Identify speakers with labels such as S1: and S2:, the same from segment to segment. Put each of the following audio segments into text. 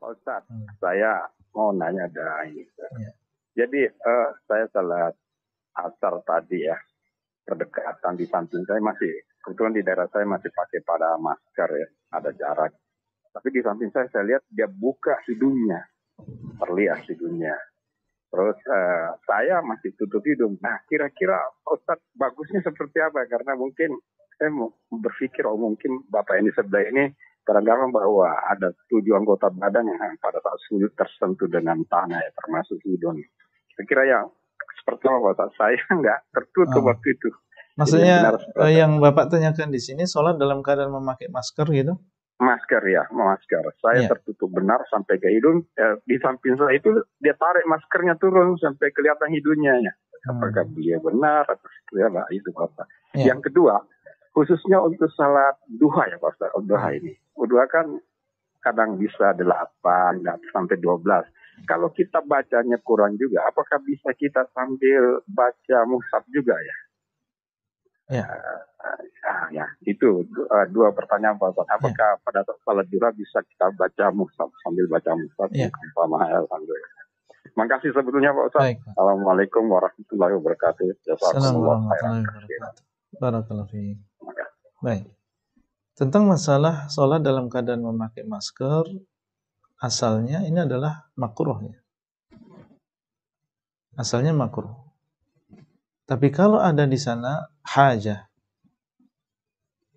S1: Ustaz, saya mau nanya ada ini.
S2: Ya.
S1: Jadi saya salat asar tadi ya, berdekatan di samping saya masih, kebetulan di daerah saya masih pakai pada masker ya, ada jarak. Tapi di samping saya lihat dia buka hidungnya, terlihat hidungnya. Terus saya masih tutup hidung. Nah, kira-kira Ustaz bagusnya seperti apa? Karena mungkin saya mau berpikir, mungkin Bapak ini sebelah ini barangkali bahwa ada 7 anggota badan yang pada saat sujud tersentuh dengan tanah ya, termasuk hidung. Kira-kira yang seperti apa Pak? Saya nggak tertutup waktu itu.
S2: Maksudnya yang Bapak tanyakan di sini sholat dalam keadaan memakai masker gitu?
S1: Masker ya, masker. Saya tertutup benar sampai ke hidung. Di samping saya itu dia tarik maskernya turun sampai kelihatan hidungnya ya. Apakah beliau benar atau seperti apa? Itu Bapak. Yang kedua, khususnya untuk salat duha ya Pak Ustaz. Duha ini. Duha kan kadang bisa 8 sampai 12. Kalau kita bacanya kurang juga, apakah bisa kita sambil baca mushaf juga ya? Ya, itu 2 pertanyaan Pak Ustaz. Apakah pada salat duha bisa kita baca mushaf sambil baca mushaf? Alhamdulillah. Terima kasih sebetulnya Pak Ustaz. Assalamualaikum warahmatullahi wabarakatuh.
S2: Assalamualaikum warahmatullahi wabarakatuh. Barakallahu fiik. Baik. Tentang masalah sholat dalam keadaan memakai masker, asalnya ini adalah makruh ya. Asalnya makruh. Tapi kalau ada di sana hajah,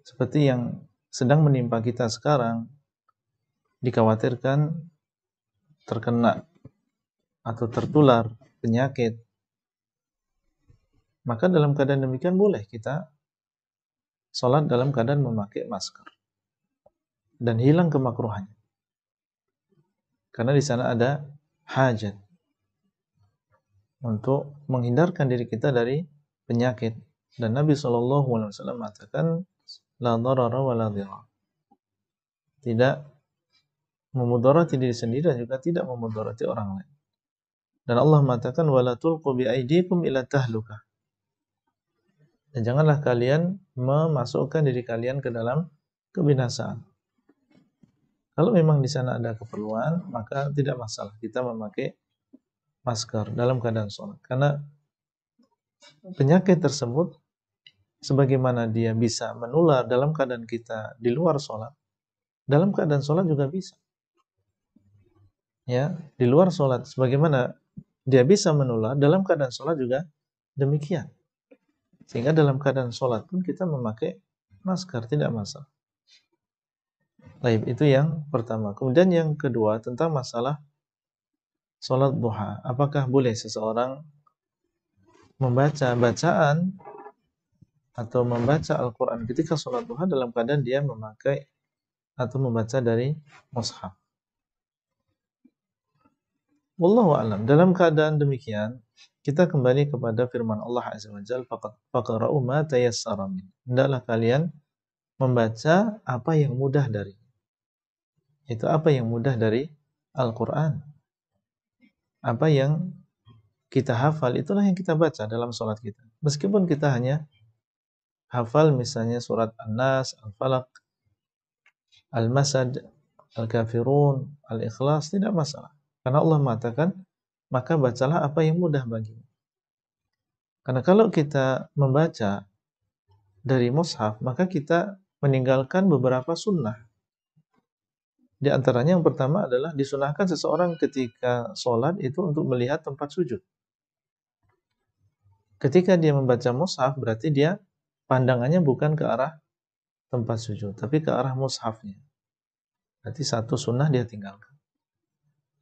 S2: seperti yang sedang menimpa kita sekarang, dikhawatirkan terkena atau tertular penyakit, maka dalam keadaan demikian boleh kita sholat dalam keadaan memakai masker dan hilang kemakruhannya, karena di sana ada hajat untuk menghindarkan diri kita dari penyakit. Dan Nabi SAW mengatakan la darara wa la dhirar, tidak memudarati diri sendiri dan juga tidak memudarati orang lain. Dan Allah mengatakan wala tulqu bi aydikum ila tahlukah, dan janganlah kalian memasukkan diri kalian ke dalam kebinasaan. Kalau memang di sana ada keperluan, maka tidak masalah kita memakai masker dalam keadaan sholat. Karena penyakit tersebut, sebagaimana dia bisa menular dalam keadaan kita di luar sholat, dalam keadaan sholat juga bisa. Ya, di luar sholat, sebagaimana dia bisa menular dalam keadaan sholat juga demikian. Sehingga dalam keadaan sholat pun kita memakai masker, tidak masalah. Baik, itu yang pertama. Kemudian yang kedua tentang masalah sholat duha. Apakah boleh seseorang membaca bacaan atau membaca Al-Quran ketika sholat duha dalam keadaan dia memakai atau membaca dari mushaf? Wallahu a'lam. Dalam keadaan demikian, kita kembali kepada firman Allah Azza wa Jalla, faqra'u ma tayassara min. Hendaklah kalian membaca apa yang mudah dari. Itu apa yang mudah dari Al-Quran. Apa yang kita hafal, itulah yang kita baca dalam sholat kita. Meskipun kita hanya hafal misalnya surat An-Nas, Al-Falaq, Al-Masad, Al-Kafirun, Al-Ikhlas, tidak masalah. Karena Allah mengatakan, maka bacalah apa yang mudah bagimu. Karena kalau kita membaca dari mushaf, maka kita meninggalkan beberapa sunnah. Di antaranya yang pertama adalah disunahkan seseorang ketika sholat itu untuk melihat tempat sujud. Ketika dia membaca mushaf, berarti dia pandangannya bukan ke arah tempat sujud, tapi ke arah mushafnya. Berarti satu sunnah dia tinggalkan.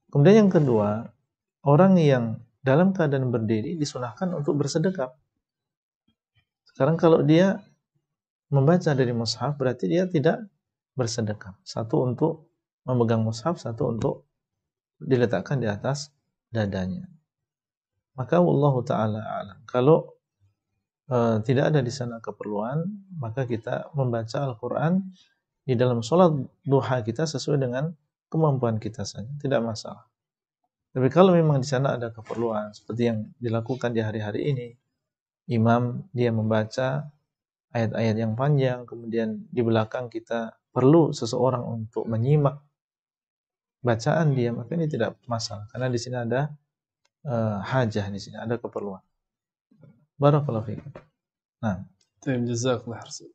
S2: Kemudian yang kedua, orang yang dalam keadaan berdiri disunahkan untuk bersedekap. Sekarang kalau dia membaca dari mushaf, berarti dia tidak bersedekap. Satu untuk memegang mushaf, satu untuk diletakkan di atas dadanya. Maka wallahu ta'ala a'lam. Kalau tidak ada di sana keperluan, maka kita membaca Al-Quran di dalam sholat duha kita sesuai dengan kemampuan kita saja, tidak masalah. Tapi kalau memang di sana ada keperluan, seperti yang dilakukan di hari-hari ini, imam dia membaca ayat-ayat yang panjang, kemudian di belakang kita perlu seseorang untuk menyimak bacaan dia, maka ini tidak masalah karena di sini ada hajah, di sini ada keperluan. Barakallahu fiikum. Nah,
S3: طيب جزاك الله خير.